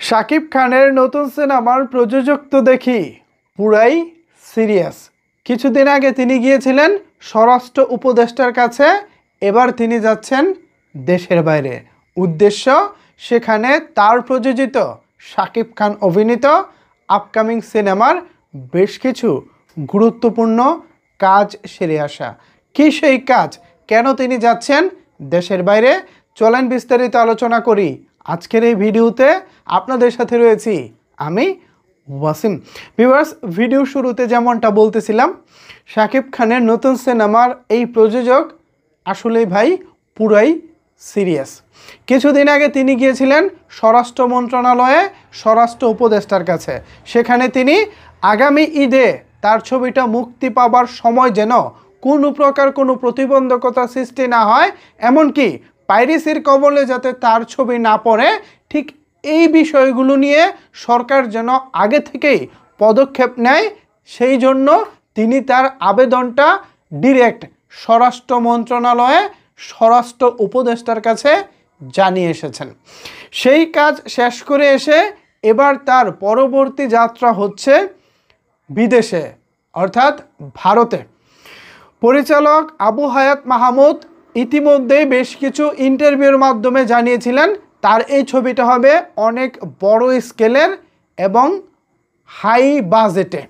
শাকিব খানের নতুন সিনেমার প্রযোজক তো দেখি পুরাই সিরিয়াস। কিছুদিন আগে তিনি গিয়েছিলেন স্বরাষ্ট্র উপদেষ্টার কাছে, এবার তিনি যাচ্ছেন দেশের বাইরে। উদ্দেশ্য সেখানে তার প্রযোজিত শাকিব খান অভিনীত আপকামিং সিনেমার বেশ কিছু গুরুত্বপূর্ণ কাজ সেরে আসা। কী সেই কাজ, কেন তিনি যাচ্ছেন দেশের বাইরে, চলেন বিস্তারিত আলোচনা করি আজকের এই ভিডিওতে। আপনাদের সাথে রয়েছি আমি ওয়াসিম। ভিউয়ার্স, ভিডিও শুরুতে যেমনটা বলতেছিলাম, শাকিব খানের নতুন সিনেমার এই প্রযোজক আসলেই ভাই পুরাই সিরিয়াস। কিছুদিন আগে তিনি গিয়েছিলেন স্বরাষ্ট্র মন্ত্রণালয়ে স্বরাষ্ট্র উপদেষ্টার কাছে। সেখানে তিনি আগামী ঈদে তার ছবিটা মুক্তি পাবার সময় যেন কোনো প্রকার কোনো প্রতিবন্ধকতা সৃষ্টি না হয়, এমনকি পাইরেসির কবলে যাতে তার ছবি না পড়ে, ঠিক এই বিষয়গুলো নিয়ে সরকার যেন আগে থেকেই পদক্ষেপ নেয়, সেই জন্য তিনি তার আবেদনটা ডিরেক্ট স্বরাষ্ট্র মন্ত্রণালয়ে স্বরাষ্ট্র উপদেষ্টার কাছে জানিয়ে এসেছেন। সেই কাজ শেষ করে এসে এবার তার পরবর্তী যাত্রা হচ্ছে বিদেশে, অর্থাৎ ভারতে। পরিচালক আবু হায়াত মাহমুদ ইতিমধ্যেই বেশ কিছু ইন্টারভিউর মাধ্যমে জানিয়েছিলেন তার এই ছবিটা হবে অনেক বড় স্কেলের এবং হাই বাজেটে।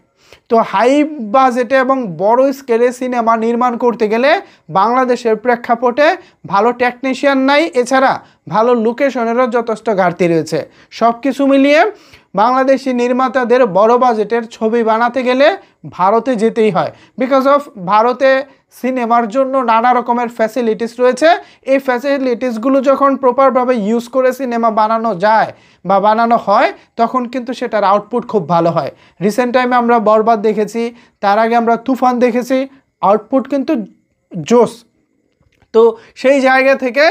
তো হাই বাজেটে এবং বড় স্কেলে সিনেমা নির্মাণ করতে গেলে বাংলাদেশের প্রেক্ষাপটে ভালো টেকনিশিয়ান নাই, এছাড়া ভালো লোকেশনেরও যথেষ্ট ঘাটতি রয়েছে। সব কিছু মিলিয়ে বাংলাদেশি নির্মাতাদের বড় বাজেটের ছবি বানাতে গেলে ভারতে যেতেই হয়। বিকজ অফ ভারতে সিনেমার জন্য নানা রকমের ফ্যাসিলিটিস রয়েছে। এই ফ্যাসিলিটিসগুলো যখন প্রপারভাবে ইউজ করে সিনেমা বানানো যায় বা বানানো হয়, তখন কিন্তু সেটার আউটপুট খুব ভালো হয়। রিসেন্ট টাইমে আমরা বরবাদ দেখেছি, তার আগে আমরা তুফান দেখেছি, আউটপুট কিন্তু জোস। তো সেই জায়গা থেকে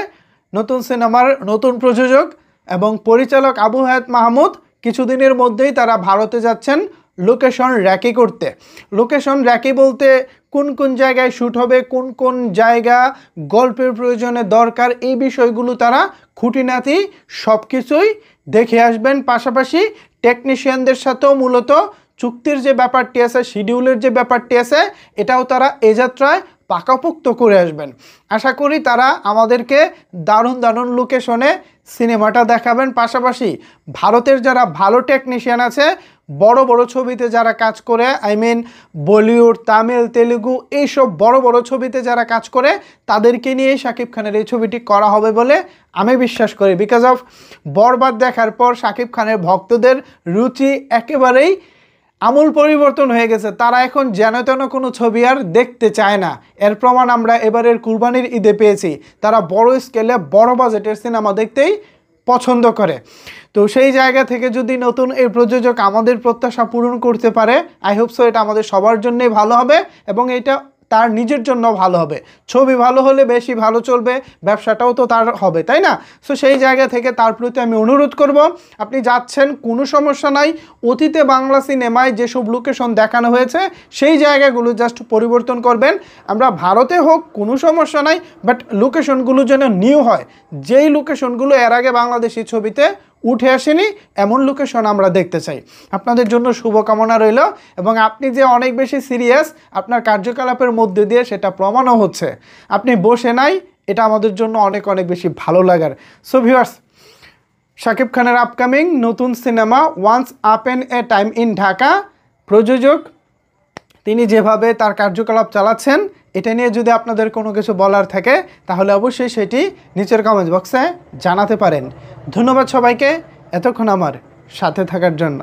নতুন সিনেমার নতুন প্রযোজক এবং পরিচালক আবু হায়াত মাহমুদ কিছুদিনের মধ্যেই তারা ভারতে যাচ্ছেন লোকেশন র্যাকি করতে। লোকেশন র্যাকি বলতে কোন কোন জায়গায় শ্যুট হবে, কোন কোন জায়গা গল্পের প্রয়োজনে দরকার, এই বিষয়গুলো তারা খুঁটিনাটি সব কিছুই দেখে আসবেন। পাশাপাশি টেকনিশিয়ানদের সাথেও মূলত চুক্তির যে ব্যাপারটি আছে, শিডিউলের যে ব্যাপারটি আছে, এটাও তারা এ যাত্রায় পাকাপোক্ত করে আসবেন। আশা করি তারা আমাদেরকে দারুণ দারুণ লোকেশনে সিনেমাটা দেখাবেন। পাশাপাশি ভারতের যারা ভালো টেকনিশিয়ান আছে, বড় বড় ছবিতে যারা কাজ করে, বলিউড, তামিল, তেলেগু, এইসব বড় বড় ছবিতে যারা কাজ করে, তাদেরকে নিয়ে শাকিব খানের এই ছবিটি করা হবে বলে আমি বিশ্বাস করি। বিকজ অফ বরবাদ দেখার পর শাকিব খানের ভক্তদের রুচি একেবারেই আমূল পরিবর্তন হয়ে গেছে। তারা এখন যেন তেন কোনো ছবি আর দেখতে চায় না। এর প্রমাণ আমরা এবারের কুরবানির ঈদে পেয়েছি। তারা বড় স্কেলে বড় বাজেটের সিনেমা দেখতেই পছন্দ করে। তো সেই জায়গা থেকে যদি নতুন এই প্রযোজক আমাদের প্রত্যাশা পূরণ করতে পারে, আই হোপ সো এটা আমাদের সবার জন্যই ভালো হবে এবং এটা তার নিজের জন্য ভালো হবে। ছবি ভালো হলে বেশি ভালো চলবে, ব্যবসাটাও তো তার হবে, তাই না? সো সেই জায়গা থেকে তার প্রতি আমি অনুরোধ করব, আপনি যাচ্ছেন কোনো সমস্যা নাই। অতীতে বাংলা সিনেমায় যেসব লোকেশন দেখানো হয়েছে সেই জায়গাগুলো জাস্ট পরিবর্তন করবেন। আমরা ভারতে হোক কোনো সমস্যা নাই, বাট লোকেশনগুলো যেন নিউ হয়। যেই লোকেশনগুলো এর আগে বাংলাদেশি ছবিতে উঠে আসেনি, এমন লোকেশন আমরা দেখতে চাই। আপনাদের জন্য শুভকামনা রইল এবং আপনি যে অনেক বেশি সিরিয়াস, আপনার কার্যকলাপের মধ্যে দিয়ে সেটা প্রমাণও হচ্ছে। আপনি বসে নাই, এটা আমাদের জন্য অনেক অনেক বেশি ভালো লাগার। সো ভিউয়ার্স, শাকিব খানের আপকামিং নতুন সিনেমা once upon a time in Dhaka, প্রযোজক তিনি যেভাবে তার কার্যকলাপ চালাচ্ছেন, এটা নিয়ে যদি আপনাদের কোনো কিছু বলার থাকে তাহলে অবশ্যই সেটি নিচের কমেন্ট বক্সে জানাতে পারেন। ধন্যবাদ সবাইকে এতক্ষণ আমার সাথে থাকার জন্য।